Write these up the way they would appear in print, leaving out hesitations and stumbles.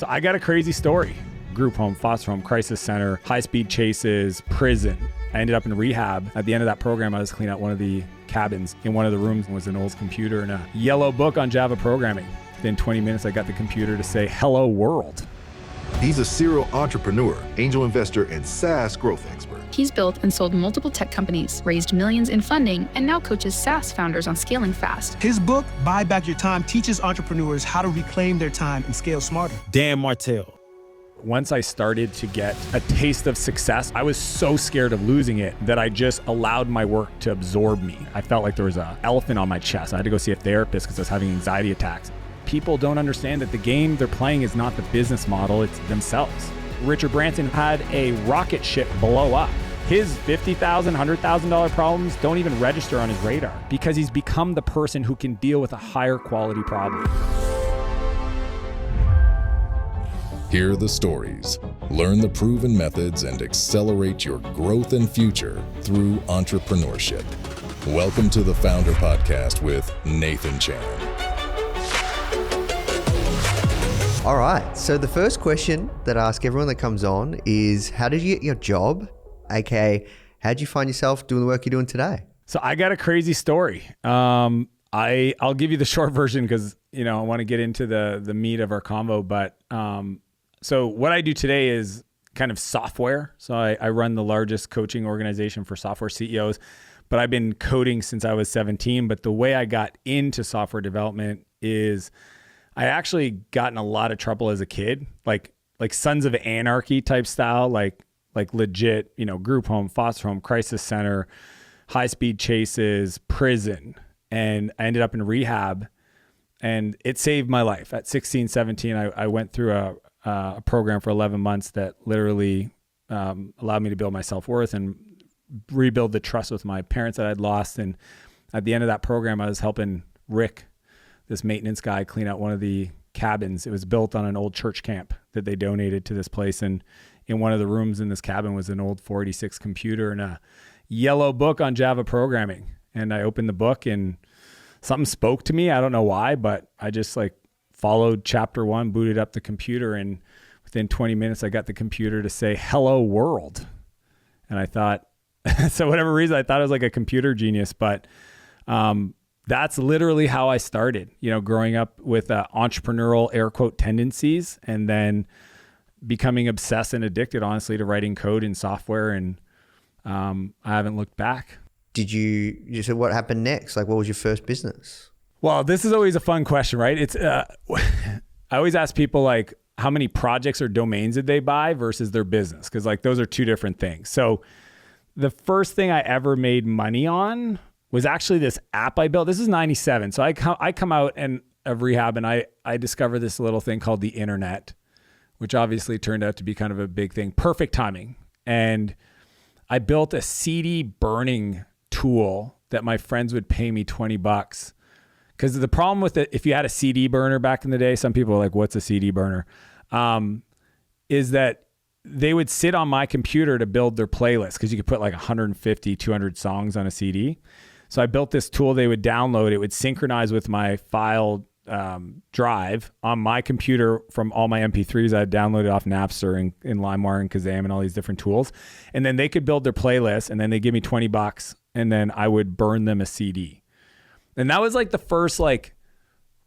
So I got a crazy story. Group home, foster home, crisis center, high-speed chases, prison. I ended up in rehab. At the end of that program, I was cleaning out one of the cabins. In one of the rooms was an old computer and a yellow book on Java programming. Within 20 minutes, I got the computer to say, "Hello, world." He's a serial entrepreneur, angel investor, and SaaS growth expert. He's built and sold multiple tech companies, raised millions in funding, and now coaches SaaS founders on scaling fast. His book, Buy Back Your Time, teaches entrepreneurs how to reclaim their time and scale smarter. Dan Martell. Once I started to get a taste of success, I was so scared of losing it that I just allowed my work to absorb me. I felt like there was an elephant on my chest. I had to go see a therapist because I was having anxiety attacks. People don't understand that the game they're playing is not the business model, it's themselves. Richard Branson had a rocket ship blow up. His $50,000, $100,000 problems don't even register on his radar because he's become the person who can deal with a higher quality problem. Hear the stories, learn the proven methods, and accelerate your growth and future through entrepreneurship. Welcome to the Foundr Podcast with Nathan Chan. All right, so the first question that I ask everyone that comes on is, how did you get your job? AKA, how did you find yourself doing the work you're doing today? So I got a crazy story. I'll give you the short version because I want to get into the meat of our convo. But so what I do today is kind of software. So I run the largest coaching organization for software CEOs, but I've been coding since I was 17. But the way I got into software development is I actually got in a lot of trouble as a kid, like Sons of Anarchy type style, like legit, group home, foster home, crisis center, high-speed chases, prison. And I ended up in rehab and it saved my life. At 16, 17, I went through a program for 11 months that literally allowed me to build my self-worth and rebuild the trust with my parents that I'd lost. And at the end of that program, I was helping Rick, this maintenance guy, clean out one of the cabins. It was built on an old church camp that they donated to this place. And in one of the rooms in this cabin was an old 486 computer and a yellow book on Java programming. And I opened the book and something spoke to me. I don't know why, but I just followed chapter 1, booted up the computer, and within 20 minutes, I got the computer to say, "Hello, world." And I thought, so whatever reason, I thought I was like a computer genius, but that's literally how I started, growing up with entrepreneurial air quote tendencies and then becoming obsessed and addicted, honestly, to writing code and software. And I haven't looked back. Did you said what happened next? What was your first business? Well, this is always a fun question, right? It's I always ask people how many projects or domains did they buy versus their business? Because those are two different things. So the first thing I ever made money on was actually this app I built. This is 97. So I come out of rehab and I discover this little thing called the internet, which obviously turned out to be kind of a big thing. Perfect timing. And I built a CD burning tool that my friends would pay me $20. Because the problem with it, if you had a CD burner back in the day, some people are like, "What's a CD burner?" Is that they would sit on my computer to build their playlist because you could put 150, 200 songs on a CD. So I built this tool they would download. It would synchronize with my file drive on my computer from all my MP3s I had downloaded off Napster and LimeWire and Kazam and all these different tools. And then they could build their playlist and then they give me $20 and then I would burn them a CD. And that was the first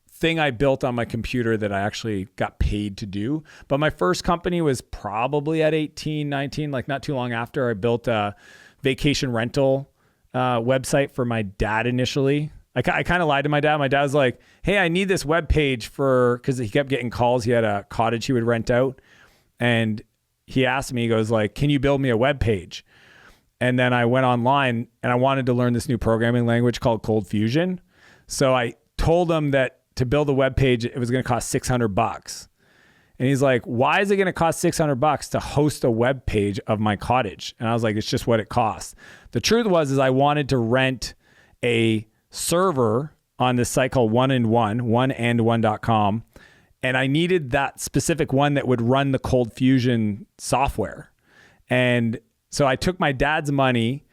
thing I built on my computer that I actually got paid to do. But my first company was probably at 18, 19, not too long after. I built a vacation rental website for my dad initially. I kind of lied to my dad. My dad was like, "Hey, I need this web page because he kept getting calls. He had a cottage he would rent out. And he asked me, he goes "Can you build me a web page?" And then I went online and I wanted to learn this new programming language called Cold Fusion. So I told him that to build a web page, it was going to cost $600. And he's like, "Why is it going to cost $600 to host a web page of my cottage?" And I was like, "It's just what it costs." The truth was I wanted to rent a server on this site called oneand1.com. And I needed that specific one that would run the Cold Fusion software. And so I took my dad's money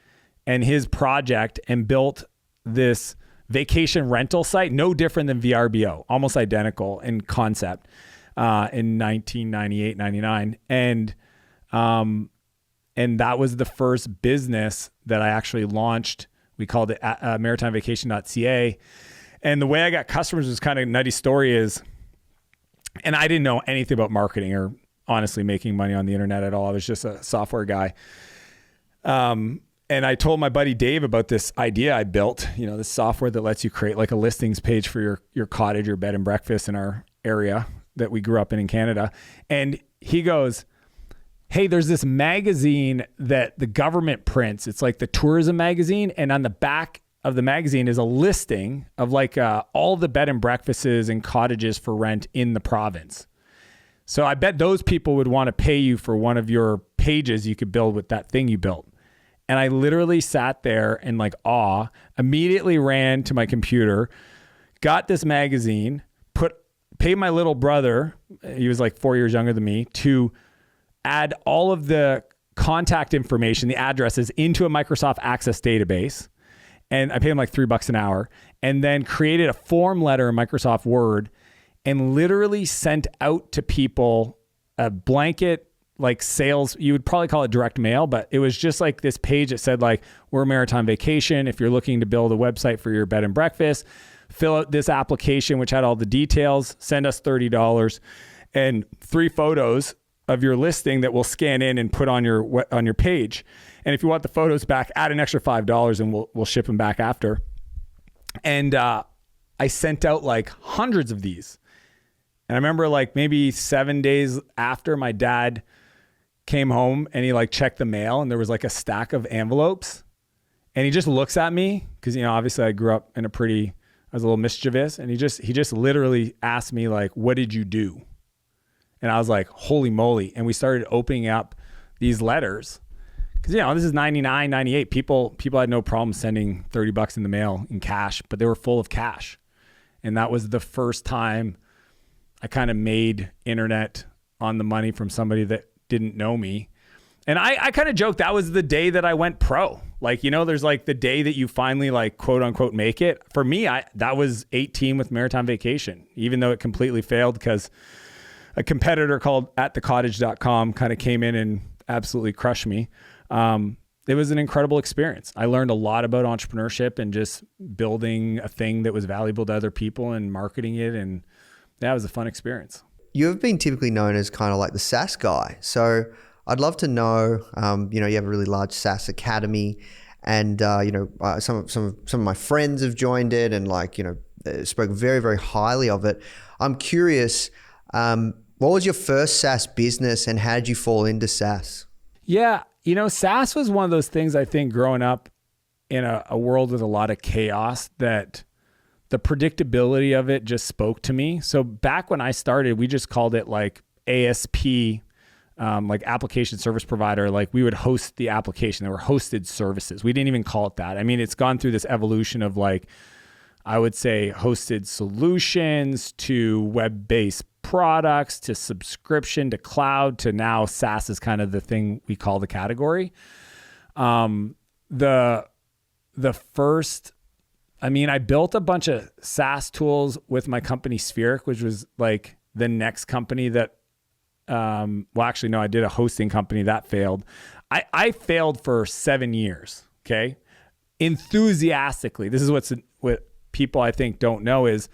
and his project and built this vacation rental site, no different than VRBO, almost identical in concept. in 1998, 99. And that was the first business that I actually launched. We called it maritimevacation.ca. And the way I got customers was kind of a nutty story is, and I didn't know anything about marketing or honestly making money on the internet at all. I was just a software guy. And I told my buddy Dave about this idea I built, this software that lets you create like a listings page for your cottage or bed and breakfast in our area that we grew up in Canada. And he goes, hey, there's this magazine that the government prints. It's like the tourism magazine. And on the back of the magazine is a listing of like all the bed and breakfasts and cottages for rent in the province. So I bet those people would want to pay you for one of your pages you could build with that thing you built. And I literally sat there in like awe, immediately ran to my computer, got this magazine, paid my little brother, he was like 4 years younger than me, to add all of the contact information, the addresses, into a Microsoft Access database. And I paid him like $3 an hour, and then created a form letter in Microsoft Word and literally sent out to people a blanket like sales, you would probably call it direct mail, but it was just like this page that said like, we're Maritime Vacation. If you're looking to build a website for your bed and breakfast, fill out this application, which had all the details, send us $30 and 3 photos of your listing that we'll scan in and put on your page. And if you want the photos back, add an extra $5 and we'll ship them back after. And I sent out like hundreds of these. And I remember like maybe 7 days after, my dad came home and he like checked the mail and there was like a stack of envelopes, and he just looks at me because, obviously I grew up in I was a little mischievous, and he just literally asked me like, what did you do? And I was like, holy moly. And we started opening up these letters because, this is 99, 98. People had no problem sending $30 in the mail in cash, but they were full of cash. And that was the first time I kind of made internet on the money from somebody that didn't know me. And I kind of joked that was the day that I went pro. Like, there's like the day that you finally like quote unquote make it. For me, that was 18 with Maritime Vacation, even though it completely failed because a competitor called atthecottage.com kind of came in and absolutely crushed me. It was an incredible experience. I learned a lot about entrepreneurship and just building a thing that was valuable to other people and marketing it. And that was a fun experience. You've been typically known as kind of like the SaaS guy. So I'd love to know, you have a really large SaaS Academy, and, some of my friends have joined it and spoke very, very highly of it. I'm curious, what was your first SaaS business and how did you fall into SaaS? Yeah. SaaS was one of those things, I think, growing up in a world with a lot of chaos, that the predictability of it just spoke to me. So back when I started, we just called it like ASP, like application service provider. Like we would host the application. There were hosted services. We didn't even call it that. I mean, it's gone through this evolution of like, I would say hosted solutions to web-based products to subscription to cloud to now SaaS is kind of the thing we call the category. The first, I built a bunch of SaaS tools with my company Spheric, which was like the next company that, I did a hosting company that failed. I failed for 7 years. Okay. Enthusiastically. This is what people I think don't know is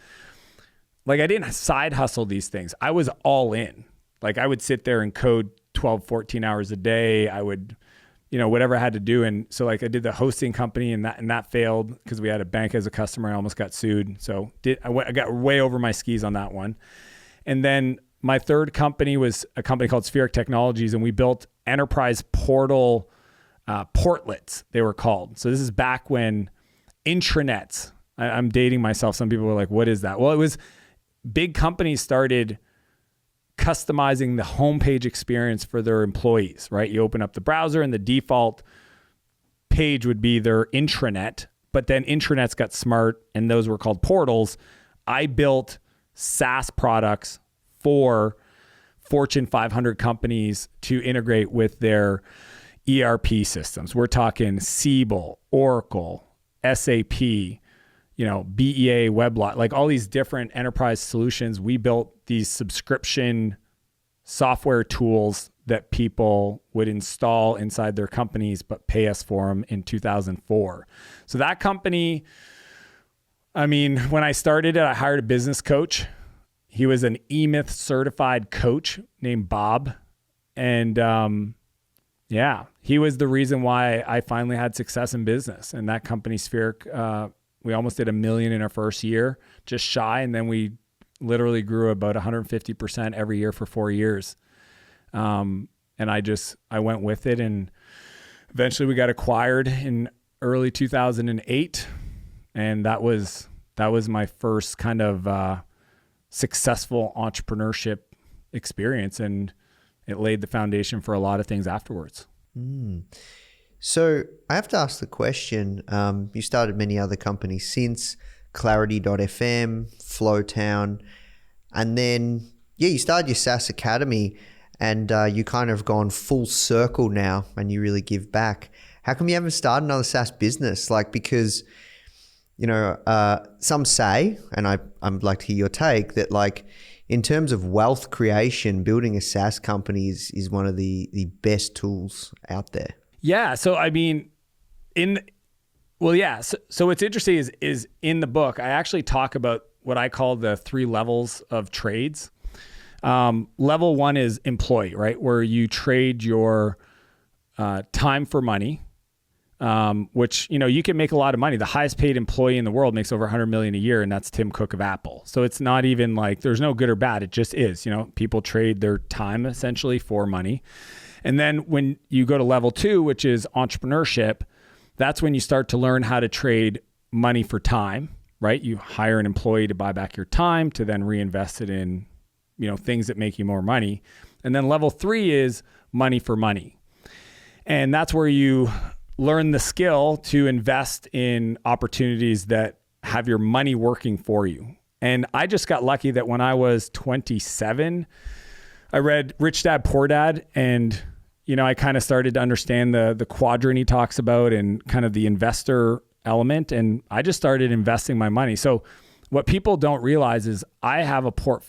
like, I didn't side hustle these things. I was all in. Like I would sit there and code 12, 14 hours a day. I would, whatever I had to do. And so like I did the hosting company and that failed because we had a bank as a customer. I almost got sued. So I got way over my skis on that one. And then my third company was a company called Spheric Technologies, and we built enterprise portal portlets, they were called. So this is back when intranets, I'm dating myself. Some people were like, what is that? Well, it was big companies started customizing the homepage experience for their employees, right? You open up the browser and the default page would be their intranet, but then intranets got smart and those were called portals. I built SaaS products for Fortune 500 companies to integrate with their ERP systems. We're talking Siebel, Oracle, SAP, BEA, Weblot, like all these different enterprise solutions. We built these subscription software tools that people would install inside their companies, but pay us for them in 2004. So that company, I mean, when I started it, I hired a business coach. He was an eMyth certified coach named Bob. And he was the reason why I finally had success in business. And that company, Spheric, we almost did $1 million in our first year, just shy. And then we literally grew about 150% every year for 4 years. And I went with it, and eventually we got acquired in early 2008. And that was my first kind of successful entrepreneurship experience. And it laid the foundation for a lot of things afterwards. So I have to ask the question, you started many other companies since, Clarity.fm, Flowtown, and then, you started your SaaS Academy, and you kind of gone full circle now and you really give back. How come you haven't started another SaaS business? Like, because, some say, and I'd like to hear your take, that like, in terms of wealth creation, building a SaaS company is one of the best tools out there. Yeah. So, I mean, So what's interesting is in the book, I actually talk about what I call the 3 levels of trades. Level 1 is employee, right? Where you trade your time for money, which, you can make a lot of money. The highest paid employee in the world makes over $100 million a year, and that's Tim Cook of Apple. So it's not even like there's no good or bad. It just is, people trade their time essentially for money. And then when you go to level 2, which is entrepreneurship, that's when you start to learn how to trade money for time, right? You hire an employee to buy back your time to then reinvest it in, things that make you more money. And then level 3 is money for money. And that's where you learn the skill to invest in opportunities that have your money working for you. And I just got lucky that when I was 27, I read Rich Dad, Poor Dad, and I kind of started to understand the quadrant he talks about and kind of the investor element. And I just started investing my money. So what people don't realize is I have a pretty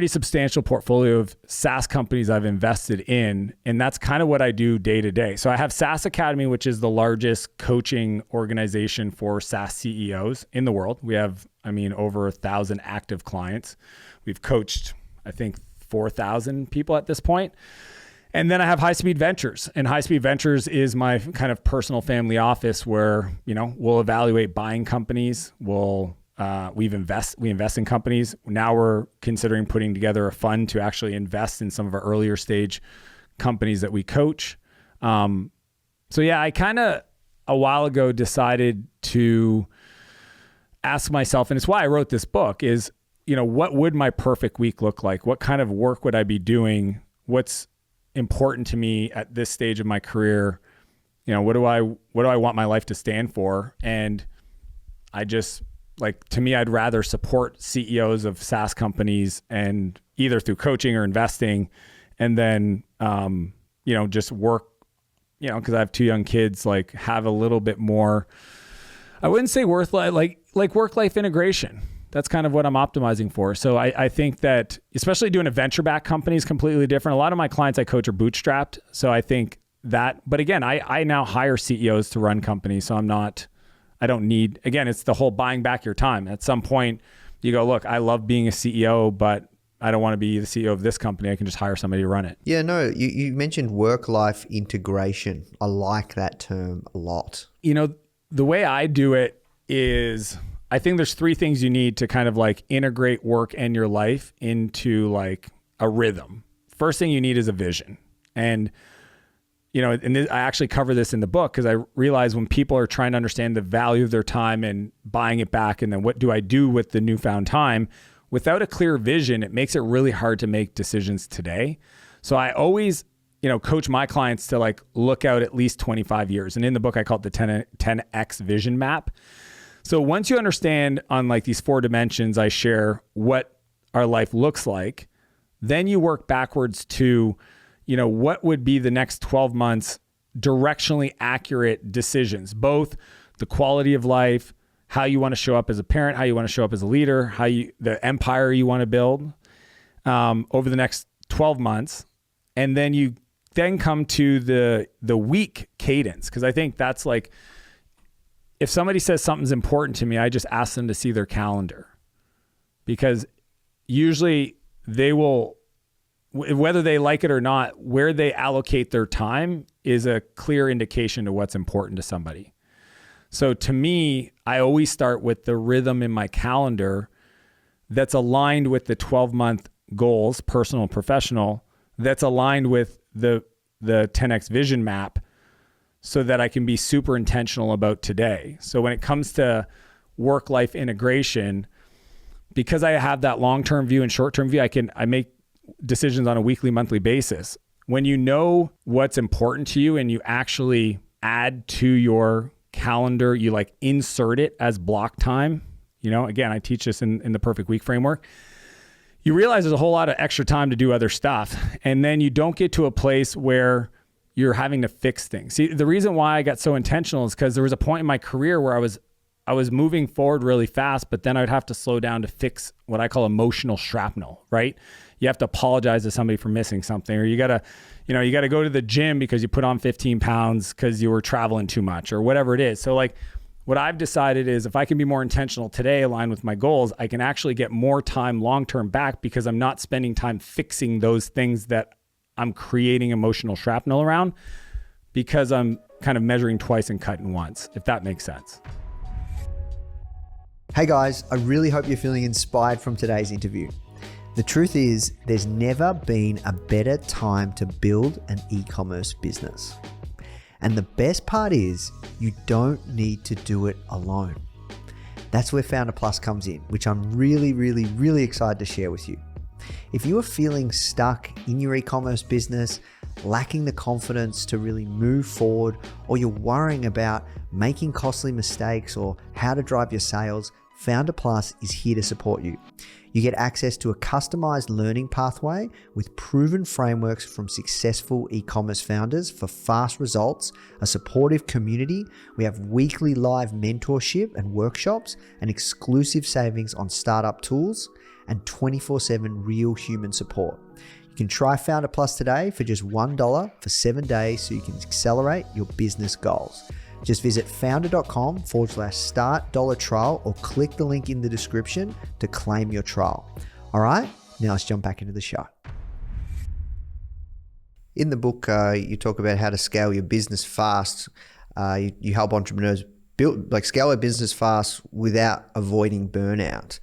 substantial portfolio of SaaS companies I've invested in. And that's kind of what I do day to day. So I have SaaS Academy, which is the largest coaching organization for SaaS CEOs in the world. We have, over 1,000 active clients. We've coached, I think, 4,000 people at this point. And then I have High Speed Ventures, and High Speed Ventures is my kind of personal family office where, we'll evaluate buying companies. We invest in companies. Now we're considering putting together a fund to actually invest in some of our earlier stage companies that we coach. I kind of a while ago decided to ask myself, and it's why I wrote this book, is, what would my perfect week look like? What kind of work would I be doing? What's important to me at this stage of my career? What do I want my life to stand for? And I just, to me, I'd rather support CEOs of SaaS companies, and either through coaching or investing, and then, just work, because I have 2 young kids, have a little bit more, I wouldn't say work-life integration. That's kind of what I'm optimizing for. So I think that, especially doing a venture-backed company is completely different. A lot of my clients I coach are bootstrapped. So I think that, but again, I now hire CEOs to run companies. So I don't need, again, it's the whole buying back your time. At some point you go, look, I love being a CEO, but I don't want to be the CEO of this company. I can just hire somebody to run it. Yeah, no, you mentioned work-life integration. I like that term a lot. The way I do it is, I think there's 3 things you need to kind of integrate work and your life into a rhythm. First thing you need is a vision. And, I actually cover this in the book because I realize when people are trying to understand the value of their time and buying it back, and then what do I do with the newfound time, without a clear vision, it makes it really hard to make decisions today. So I always, coach my clients to look out at least 25 years. And in the book, I call it the 10X vision map. So once you understand on these 4 dimensions, I share what our life looks like, then you work backwards to, what would be the next 12 months directionally accurate decisions, both the quality of life, how you want to show up as a parent, how you want to show up as a leader, the empire you want to build over the next 12 months. And then you then come to the week cadence. Cause I think that's like, if somebody says something's important to me, I just ask them to see their calendar, because usually they will, whether they like it or not, where they allocate their time is a clear indication to what's important to somebody. So to me, I always start with the rhythm in my calendar that's aligned with the 12-month goals, personal and professional, that's aligned with the 10X vision map, so that I can be super intentional about today. So when it comes to work-life integration, because I have that long-term view and short-term view, I make decisions on a weekly, monthly basis. When you know what's important to you and you actually add to your calendar, you like insert it as block time. You know, again, I teach this in the Perfect Week framework. You realize there's a whole lot of extra time to do other stuff. And then you don't get to a place where you're having to fix things. See, the reason why I got so intentional is because there was a point in my career where I was moving forward really fast, but then I'd have to slow down to fix what I call emotional shrapnel, right? You have to apologize to somebody for missing something, or you gotta go to the gym because you put on 15 pounds because you were traveling too much, or whatever it is. So like, what I've decided is if I can be more intentional today, aligned with my goals, I can actually get more time long-term back, because I'm not spending time fixing those things that I'm creating emotional shrapnel around, because I'm kind of measuring twice and cutting once, if that makes sense. Hey guys, I really hope you're feeling inspired from today's interview. The truth is, there's never been a better time to build an e-commerce business. And the best part is, you don't need to do it alone. That's where Foundr Plus comes in, which I'm really, really, really excited to share with you. If you are feeling stuck in your e-commerce business, lacking the confidence to really move forward, or you're worrying about making costly mistakes or how to drive your sales, Foundr Plus is here to support you. You get access to a customized learning pathway with proven frameworks from successful e-commerce founders for fast results, a supportive community. We have weekly live mentorship and workshops, and exclusive savings on startup tools, and 24/7 real human support. You can try Foundr Plus today for just $1 for 7 days, so you can accelerate your business goals. Just visit foundr.com/start $trial, or click the link in the description to claim your trial. All right, now let's jump back into the show. In the book, you talk about how to scale your business fast. You help entrepreneurs scale their business fast without avoiding burnout.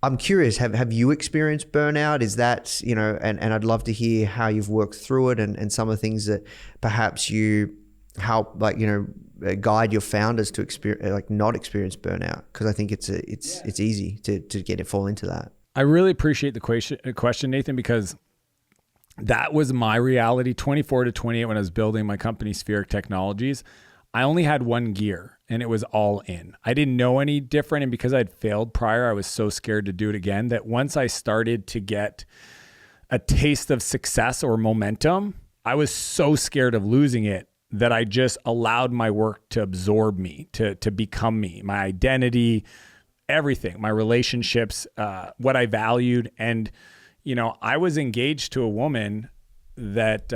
I'm curious, have you experienced burnout? Is that, and I'd love to hear how you've worked through it, and some of the things that perhaps you help, guide your founders to not experience burnout, because I think it's easy to fall into that. I really appreciate the question, Nathan, because that was my reality 24 to 28 when I was building my company, Spheric Technologies. I only had one gear, and it was all in. I didn't know any different, and because I'd failed prior, I was so scared to do it again that once I started to get a taste of success or momentum, I was so scared of losing it that I just allowed my work to absorb me, to become me, my identity, everything, my relationships, what I valued. And, I was engaged to a woman that,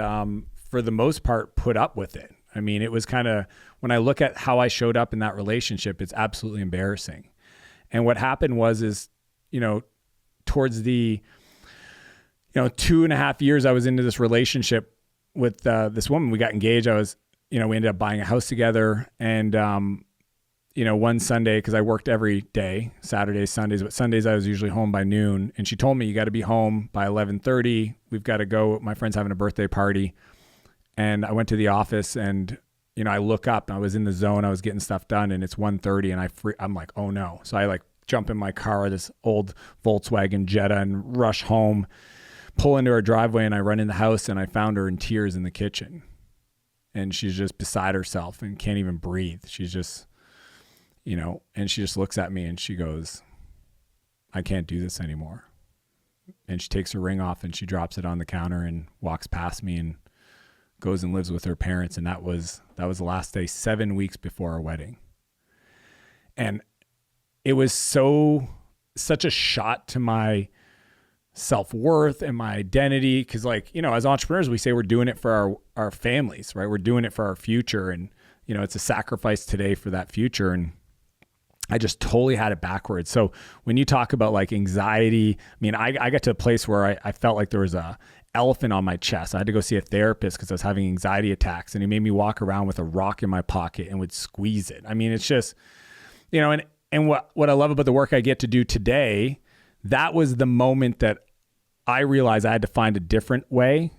for the most part, put up with it. I mean, it was kind of, when I look at how I showed up in that relationship, it's absolutely embarrassing. And what happened was, towards the, 2.5 years I was into this relationship with this woman, we got engaged. We ended up buying a house together. And, one Sunday, because I worked every day, Saturdays, Sundays, but Sundays I was usually home by noon. And she told me, you got to be home by 11:30. We've got to go. My friend's having a birthday party. And I went to the office, and, I look up, and I was in the zone. I was getting stuff done, and it's 1:30, and I'm like, oh no. So I jump in my car, this old Volkswagen Jetta, and rush home, pull into her driveway, and I run in the house, and I found her in tears in the kitchen. And she's just beside herself and can't even breathe. She's just, and she just looks at me and she goes, I can't do this anymore. And she takes her ring off and she drops it on the counter and walks past me and goes and lives with her parents. And that was the last day, 7 weeks before our wedding. And it was such a shot to my self-worth and my identity. Cause like, you know, as entrepreneurs, we say we're doing it for our families, right? We're doing it for our future. And, you know, it's a sacrifice today for that future. And I just totally had it backwards. So when you talk about like anxiety, I mean, I got to a place where I felt like there was a elephant on my chest. I had to go see a therapist because I was having anxiety attacks, and he made me walk around with a rock in my pocket and would squeeze it. I mean, it's just, you know, and what I love about the work I get to do today, that was the moment that I realized I had to find a different way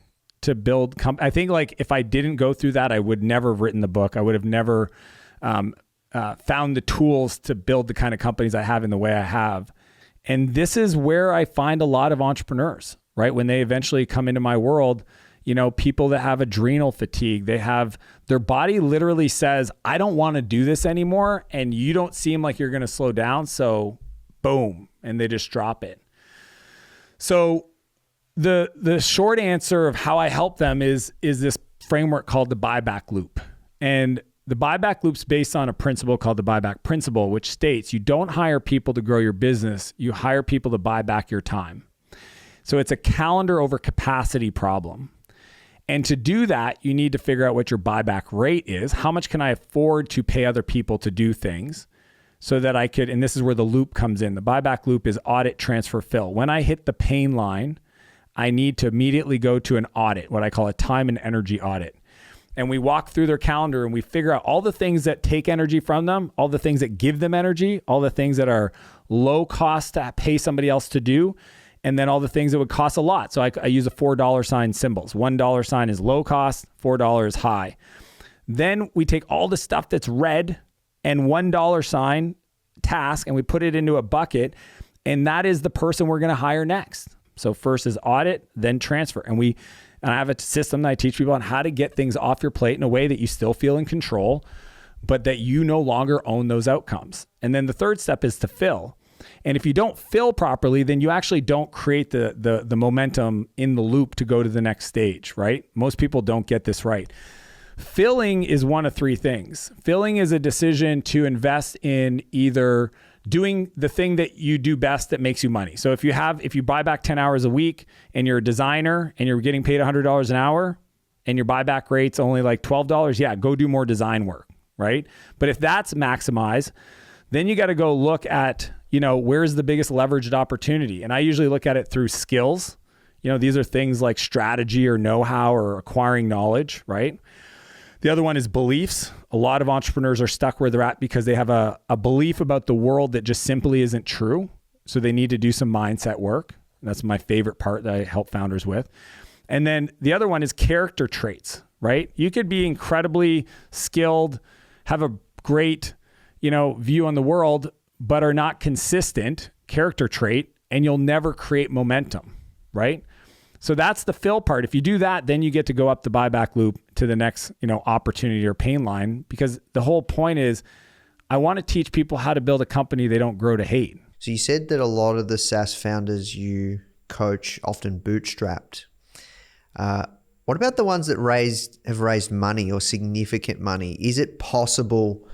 to build. I think like if I didn't go through that, I would never have written the book. I would have never found the tools to build the kind of companies I have in the way I have. And this is where I find a lot of entrepreneurs, right? When they eventually come into my world, you know, people that have adrenal fatigue, their body literally says, I don't want to do this anymore. And you don't seem like you're going to slow down. So boom, and they just drop it. So the short answer of how I help them is this framework called the buyback loop. And the buyback loop's based on a principle called the buyback principle, which states you don't hire people to grow your business. You hire people to buy back your time. So it's a calendar over capacity problem. And to do that, you need to figure out what your buyback rate is. How much can I afford to pay other people to do things so that I could, and this is where the loop comes in. The buyback loop is audit, transfer, fill. When I hit the pain line, I need to immediately go to an audit, what I call a time and energy audit. And we walk through their calendar and we figure out all the things that take energy from them, all the things that give them energy, all the things that are low cost to pay somebody else to do, and then all the things that would cost a lot. So I use a $4 sign symbols. $1 sign is low cost, $4 is high. Then we take all the stuff that's red and $1 sign task and we put it into a bucket, and that is the person we're going to hire next. So first is audit, then transfer. And I have a system that I teach people on how to get things off your plate in a way that you still feel in control, but that you no longer own those outcomes. And then the third step is to fill. And if you don't fill properly, then you actually don't create the momentum in the loop to go to the next stage, right? Most people don't get this right. Filling is one of three things. Filling is a decision to invest in either doing the thing that you do best that makes you money. So if you buy back 10 hours a week and you're a designer and you're getting paid $100 an hour and your buyback rate's only like $12, yeah, go do more design work, right? But if that's maximized, then you got to go look at, you know, where's the biggest leveraged opportunity? And I usually look at it through skills. You know, these are things like strategy or know-how or acquiring knowledge, right? The other one is beliefs. A lot of entrepreneurs are stuck where they're at because they have a belief about the world that just simply isn't true. So they need to do some mindset work. That's my favorite part that I help founders with. And then the other one is character traits, right? You could be incredibly skilled, have a great, you know, view on the world, but are not consistent character trait, and you'll never create momentum, right? So that's the fill part. If you do that, then you get to go up the buyback loop to the next, you know, opportunity or pain line, because the whole point is I want to teach people how to build a company they don't grow to hate. So you said that a lot of the SaaS founders you coach often bootstrapped. What about the ones that have raised money or significant money? Is it possible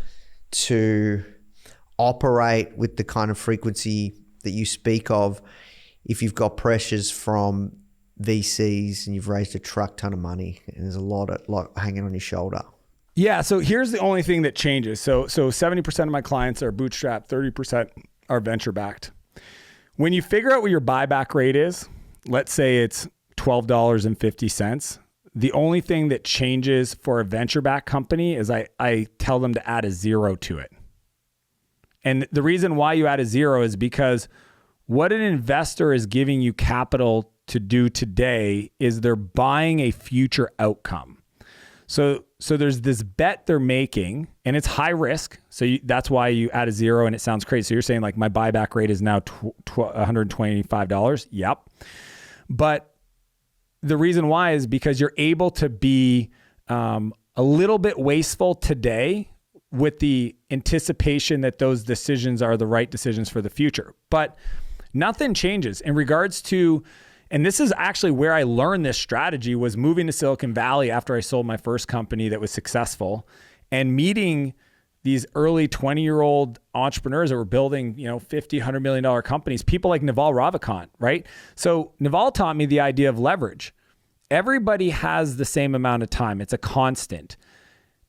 to operate with the kind of frequency that you speak of if you've got pressures from VCs and you've raised a truck ton of money and there's a lot hanging on your shoulder? Yeah. So here's the only thing that changes. So 70% of my clients are bootstrapped, 30% are venture backed. When you figure out what your buyback rate is, let's say it's $12.50. The only thing that changes for a venture backed company is I tell them to add a zero to it. And the reason why you add a zero is because what an investor is giving you capital to do today is they're buying a future outcome. So there's this bet they're making, and it's high risk. So that's why you add a zero, and it sounds crazy. So you're saying like my buyback rate is now $125. Yep. But the reason why is because you're able to be a little bit wasteful today with the anticipation that those decisions are the right decisions for the future. But nothing changes in regards to, and this is actually where I learned this strategy, was moving to Silicon Valley after I sold my first company that was successful and meeting these early 20-year-old entrepreneurs that were building, $50, $100 million companies, people like Naval Ravikant, right? So Naval taught me the idea of leverage. Everybody has the same amount of time. It's a constant.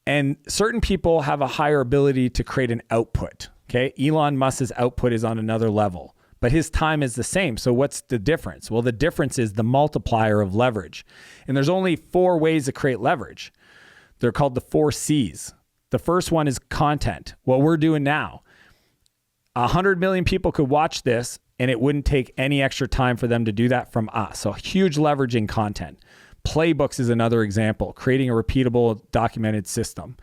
And certain people have a higher ability to create an output, okay? Elon Musk's output is on another level, but his time is the same. So what's the difference? Well, the difference is the multiplier of leverage. And there's only 4 ways to create leverage. They're called the 4 C's. The first one is content. What we're doing now. 100 million people could watch this and it wouldn't take any extra time for them to do that from us. So huge leverage in content. Playbooks is another example, creating a repeatable, documented system.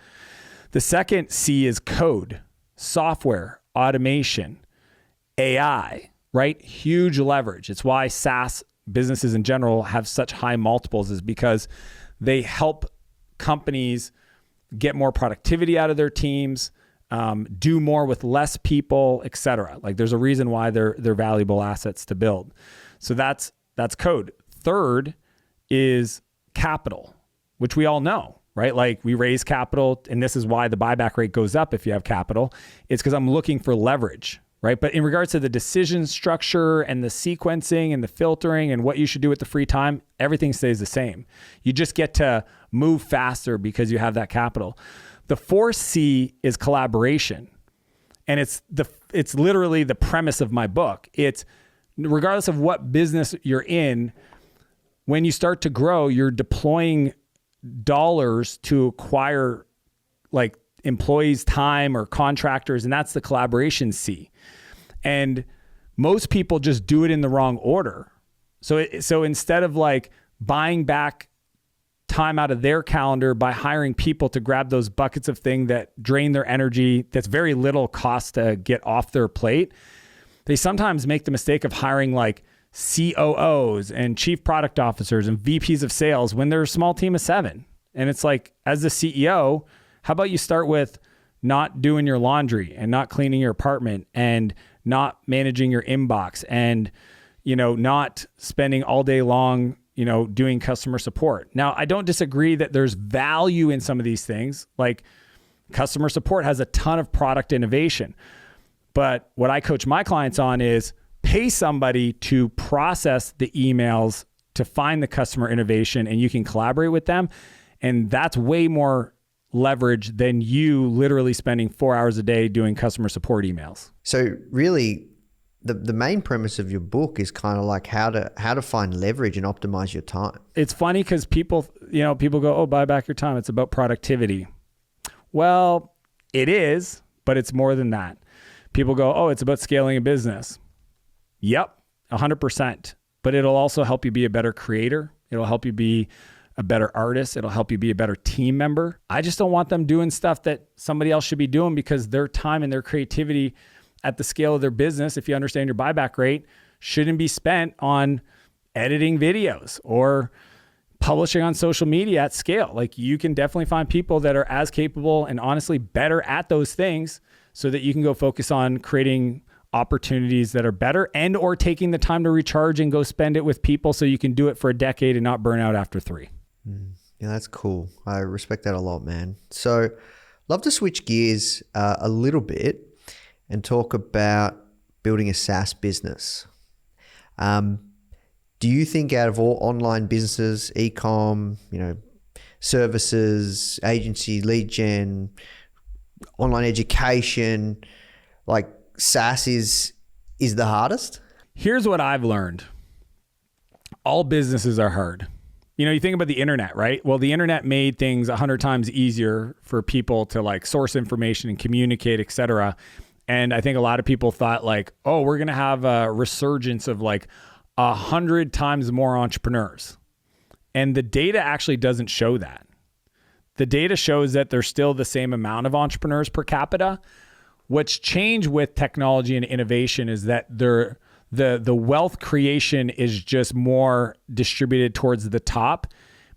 The second C is code, software, automation, AI, right? Huge leverage. It's why SaaS businesses in general have such high multiples, is because they help companies get more productivity out of their teams, do more with less people, etc. Like there's a reason why they're valuable assets to build. So that's code. Third is capital, which we all know, right? Like we raise capital, and this is why the buyback rate goes up if you have capital. It's because I'm looking for leverage, right? But in regards to the decision structure and the sequencing and the filtering and what you should do with the free time, everything stays the same. You just get to move faster because you have that capital. The 4th C is collaboration. And it's literally the premise of my book. It's regardless of what business you're in, when you start to grow, you're deploying dollars to acquire like employees' time or contractors, and that's the collaboration C. And most people just do it in the wrong order. So instead of like buying back time out of their calendar by hiring people to grab those buckets of things that drain their energy, that's very little cost to get off their plate, they sometimes make the mistake of hiring like COOs and chief product officers and VPs of sales when they're a small team of 7. And it's like, as the CEO, how about you start with not doing your laundry and not cleaning your apartment and not managing your inbox and, not spending all day long, doing customer support. Now, I don't disagree that there's value in some of these things. Like customer support has a ton of product innovation. But what I coach my clients on is pay somebody to process the emails to find the customer innovation, and you can collaborate with them. And that's way more leverage than you literally spending 4 hours a day doing customer support emails. So really, the main premise of your book is kind of like how to find leverage and optimize your time. It's funny because people go, oh, buy back your time. It's about productivity. Well, it is, but it's more than that. People go, oh, it's about scaling a business. Yep, 100%. But it'll also help you be a better creator. It'll help you be a better artist. It'll help you be a better team member. I just don't want them doing stuff that somebody else should be doing, because their time and their creativity at the scale of their business, if you understand your buyback rate, shouldn't be spent on editing videos or publishing on social media at scale. Like you can definitely find people that are as capable and honestly better at those things so that you can go focus on creating opportunities that are better and or taking the time to recharge and go spend it with people so you can do it for a decade and not burn out after 3. Yeah, that's cool. I respect that a lot, man. So love to switch gears a little bit and talk about building a SaaS business. Do you think out of all online businesses, e-com, services, agency, lead gen, online education, like SaaS is the hardest? Here's what I've learned. All businesses are hard. You think about the internet, right? Well, the internet made things 100 times easier for people to like source information and communicate, et cetera. And I think a lot of people thought like, oh, we're going to have a resurgence of like 100 times more entrepreneurs. And the data actually doesn't show that. The data shows that there's still the same amount of entrepreneurs per capita. What's changed with technology and innovation is that the wealth creation is just more distributed towards the top,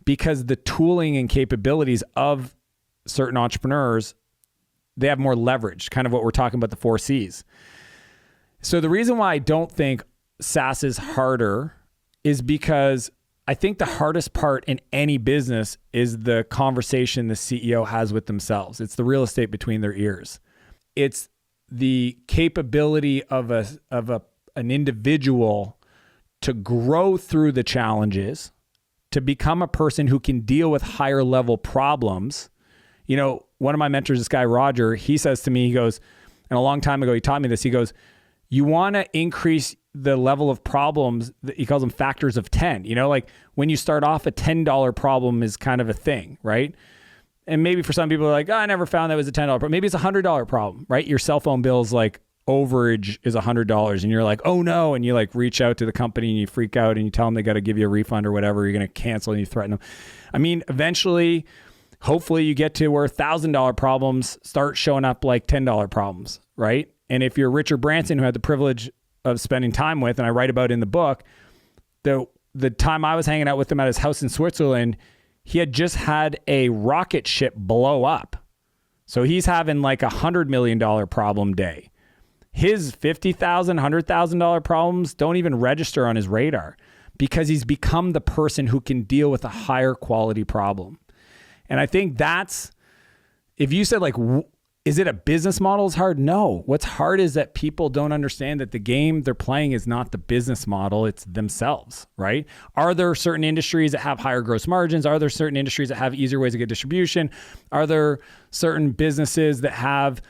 because the tooling and capabilities of certain entrepreneurs, they have more leverage, kind of what we're talking about, the 4 C's. So the reason why I don't think SaaS is harder is because I think the hardest part in any business is the conversation the CEO has with themselves. It's the real estate between their ears. It's the capability of an individual to grow through the challenges, to become a person who can deal with higher level problems. You know, one of my mentors, this guy, Roger, he says to me, he goes, and a long time ago, he taught me this. He goes, you want to increase the level of problems, he calls them factors of 10. You know, like when you start off, a $10 problem is kind of a thing, right? And maybe for some people are like, oh, I never found that was a $10 problem. Maybe it's a $100 problem, right? Your cell phone bill's like overage is $100 and you're like, oh no. And you like reach out to the company and you freak out and you tell them they got to give you a refund or whatever. You're going to cancel and you threaten them. I mean, eventually, hopefully you get to where $1,000 problems start showing up like $10 problems, right? And if you're Richard Branson, who had the privilege of spending time with, and I write about in the book, the time I was hanging out with him at his house in Switzerland, he had just had a rocket ship blow up. So he's having like $100 million problem day. His $50,000, $100,000 problems don't even register on his radar because he's become the person who can deal with a higher quality problem. And I think that's, if you said like, is it a business model is hard? No. What's hard is that people don't understand that the game they're playing is not the business model, it's themselves, right? Are there certain industries that have higher gross margins? Are there certain industries that have easier ways to get distribution? Are there certain businesses that have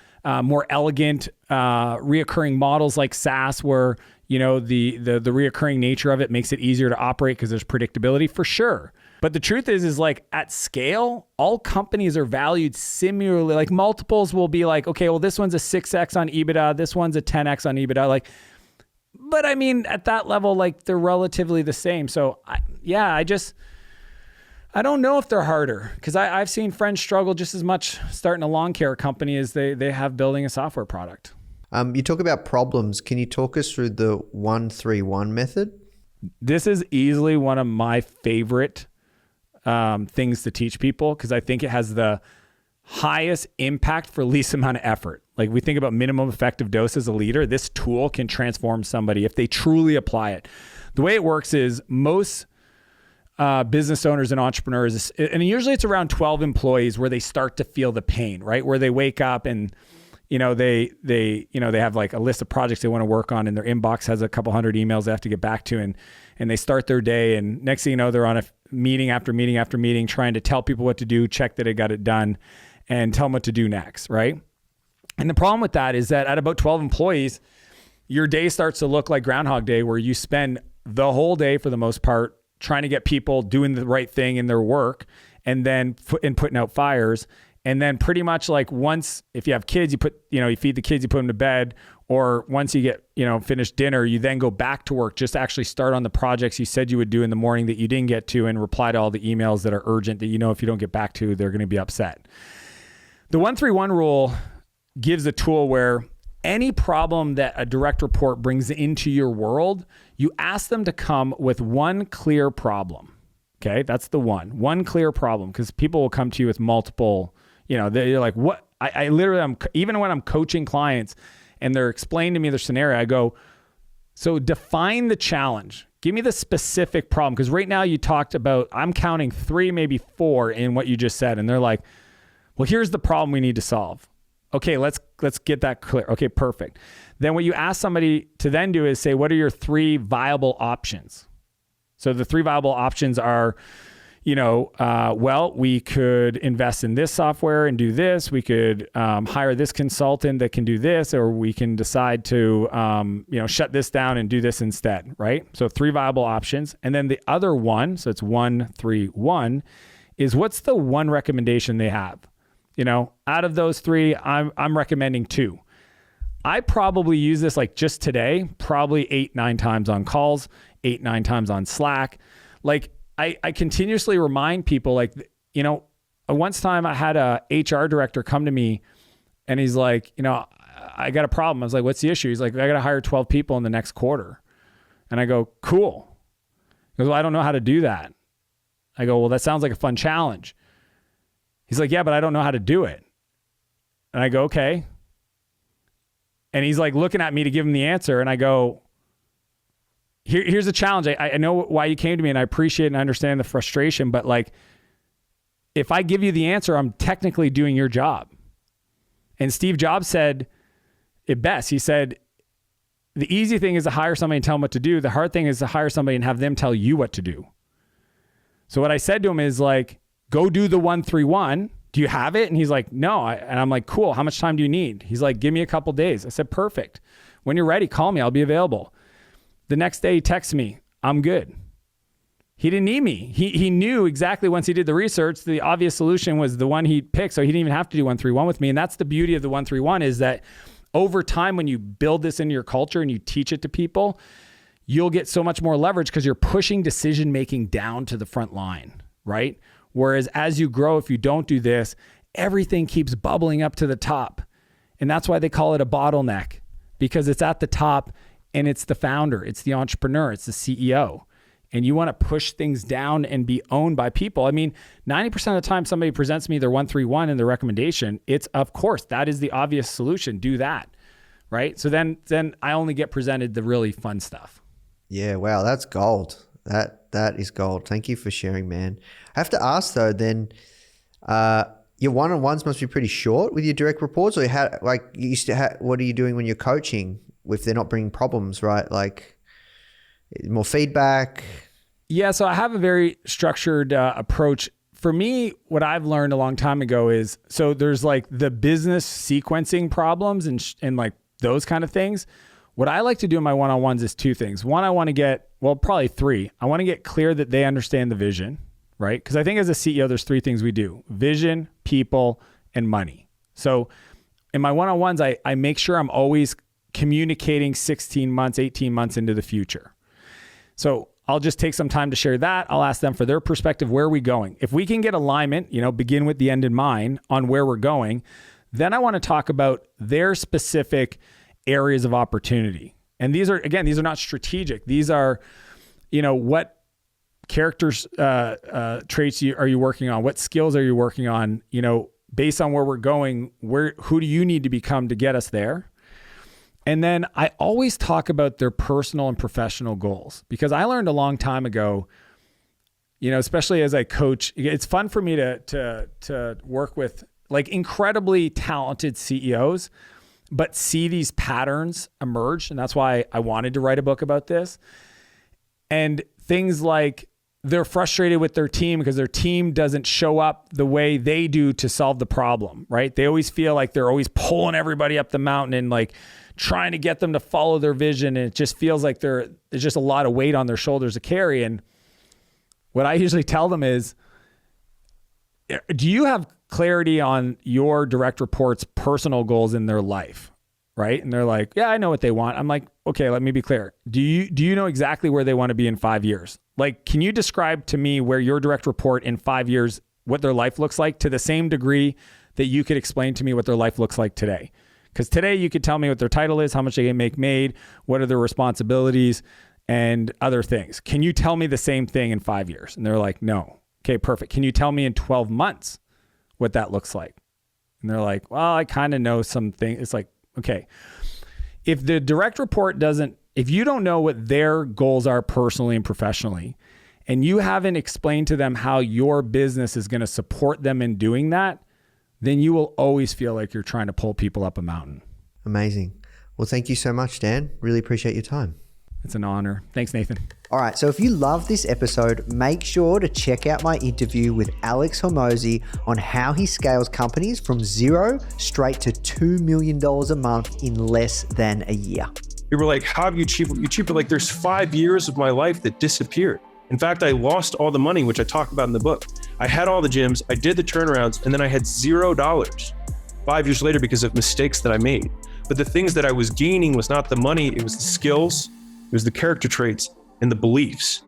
more elegant reoccurring models like SaaS where, you know, the reoccurring nature of it makes it easier to operate because there's predictability? For sure. But the truth is like at scale, all companies are valued similarly. Like multiples will be like, okay, well, this one's a 6x on EBITDA. This one's a 10x on EBITDA. Like, but I mean, at that level, like they're relatively the same. So I don't know if they're harder because I've seen friends struggle just as much starting a lawn care company as they have building a software product. You talk about problems. Can you talk us through the 1-3-1 method? This is easily one of my favorite things to teach people because I think it has the highest impact for least amount of effort. Like we think about minimum effective dose as a leader, this tool can transform somebody if they truly apply it. The way it works is most business owners and entrepreneurs, and usually it's around 12 employees where they start to feel the pain, right? Where they wake up and they have like a list of projects they want to work on and their inbox has a couple hundred emails they have to get back to and they start their day and next thing you know, they're on a meeting after meeting after meeting trying to tell people what to do, check that it got it done and tell them what to do next, right? And the problem with that is that at about 12 employees, your day starts to look like Groundhog Day where you spend the whole day for the most part trying to get people doing the right thing in their work and then putting out fires. And then pretty much like once, if you have kids, you feed the kids, you put them to bed, or once you get, finished dinner, you then go back to work, just to actually start on the projects you said you would do in the morning that you didn't get to and reply to all the emails that are urgent that if you don't get back to, they're going to be upset. The 1-3-1 rule gives a tool where any problem that a direct report brings into your world, you ask them to come with one clear problem. Okay, that's the one clear problem, because people will come to you with multiple, they're like, what? I literally, even when I'm coaching clients and they're explaining to me their scenario, I go, so define the challenge. Give me the specific problem. Because right now you talked about, I'm counting 3, maybe 4 in what you just said. And they're like, well, here's the problem we need to solve. Okay, let's get that clear. Okay, perfect. Then what you ask somebody to then do is say, what are your 3 viable options? So the 3 viable options are, well, we could invest in this software and do this. We could hire this consultant that can do this, or we can decide to, shut this down and do this instead, right? So 3 viable options. And then the other one, so it's 1-3-1, is what's the one recommendation they have? Out of those 3, I'm recommending 2. I probably use this like just today, probably 8-9 times on calls, 8-9 times on Slack. Like I continuously remind people, like, once time I had a HR director come to me and he's like, I got a problem. I was like, what's the issue? He's like, I got to hire 12 people in the next quarter. And I go, cool. He goes, well, I don't know how to do that. I go, well, that sounds like a fun challenge. He's like, yeah, but I don't know how to do it. And I go, okay. And he's like looking at me to give him the answer. And I go, here's the challenge. I know why you came to me, and I appreciate and understand the frustration, but like, if I give you the answer, I'm technically doing your job. And Steve Jobs said it best. He said, the easy thing is to hire somebody and tell them what to do. The hard thing is to hire somebody and have them tell you what to do. So what I said to him is like, go do the 1-3-1. Do you have it? And he's like, no. And I'm like, cool. How much time do you need? He's like, give me a couple days. I said, perfect. When you're ready, call me. I'll be available. The next day he texts me, I'm good. He didn't need me. He knew exactly once he did the research, the obvious solution was the one he picked. So he didn't even have to do 1-3-1 with me. And that's the beauty of the 1-3-1 is that over time, when you build this into your culture and you teach it to people, you'll get so much more leverage because you're pushing decision-making down to the front line, right? Whereas as you grow, if you don't do this, everything keeps bubbling up to the top. And that's why they call it a bottleneck, because it's at the top and it's the founder, it's the entrepreneur, it's the CEO. And you want to push things down and be owned by people. I mean, 90% of the time somebody presents me their 1-3-1 and their recommendation, it's of course, that is the obvious solution. Do that, right? So then I only get presented the really fun stuff. Yeah, wow, that's gold. That is gold. Thank you for sharing, man. I have to ask though, then your one-on-ones must be pretty short with your direct reports, or what are you doing when you're coaching if they're not bringing problems, right? Like more feedback? Yeah, so I have a very structured approach. For me, what I've learned a long time ago is, so there's like the business sequencing problems and like those kind of things. What I like to do in my one-on-ones is two things. One, I want to get, well, probably three. I want to get clear that they understand the vision, right? Because I think as a CEO, there's three things we do: vision, people, and money. So in my one-on-ones, I make sure I'm always communicating 16 months, 18 months into the future. So I'll just take some time to share that. I'll ask them for their perspective. Where are we going? If we can get alignment, begin with the end in mind on where we're going, then I want to talk about their specific areas of opportunity. And these are not strategic. These are, what characters, traits are you working on? What skills are you working on? Based on where we're going, who do you need to become to get us there? And then I always talk about their personal and professional goals, because I learned a long time ago, especially as I coach, it's fun for me to work with like incredibly talented CEOs, but see these patterns emerge. And that's why I wanted to write a book about this. And things like they're frustrated with their team because their team doesn't show up the way they do to solve the problem, right? They always feel like they're always pulling everybody up the mountain and like trying to get them to follow their vision. And it just feels like there's just a lot of weight on their shoulders to carry. And what I usually tell them is, do you have clarity on your direct reports' personal goals in their life, right? And they're like, yeah, I know what they want. I'm like, okay, let me be clear. Do you know exactly where they want to be in 5 years? Like, can you describe to me where your direct report in 5 years, what their life looks like to the same degree that you could explain to me what their life looks like today? Because today you could tell me what their title is, how much they can make made, what are their responsibilities, and other things. Can you tell me the same thing in 5 years? And they're like, no. Okay, perfect. Can you tell me in 12 months what that looks like? And they're like, well, I kind of know something. It's like, okay, if the direct report if you don't know what their goals are personally and professionally, and you haven't explained to them how your business is going to support them in doing that, then you will always feel like you're trying to pull people up a mountain. Amazing. Well, thank you so much, Dan. Really appreciate your time. It's an honor. Thanks, Nathan. All right, so if you love this episode, make sure to check out my interview with Alex Hormozi on how he scales companies from zero straight to $2 million a month in less than a year. People were like, how have you achieved what you achieved? But like, there's 5 years of my life that disappeared. In fact, I lost all the money, which I talk about in the book. I had all the gyms, I did the turnarounds, and then I had $0 5 years later because of mistakes that I made. But the things that I was gaining was not the money, it was the skills, it was the character traits and the beliefs.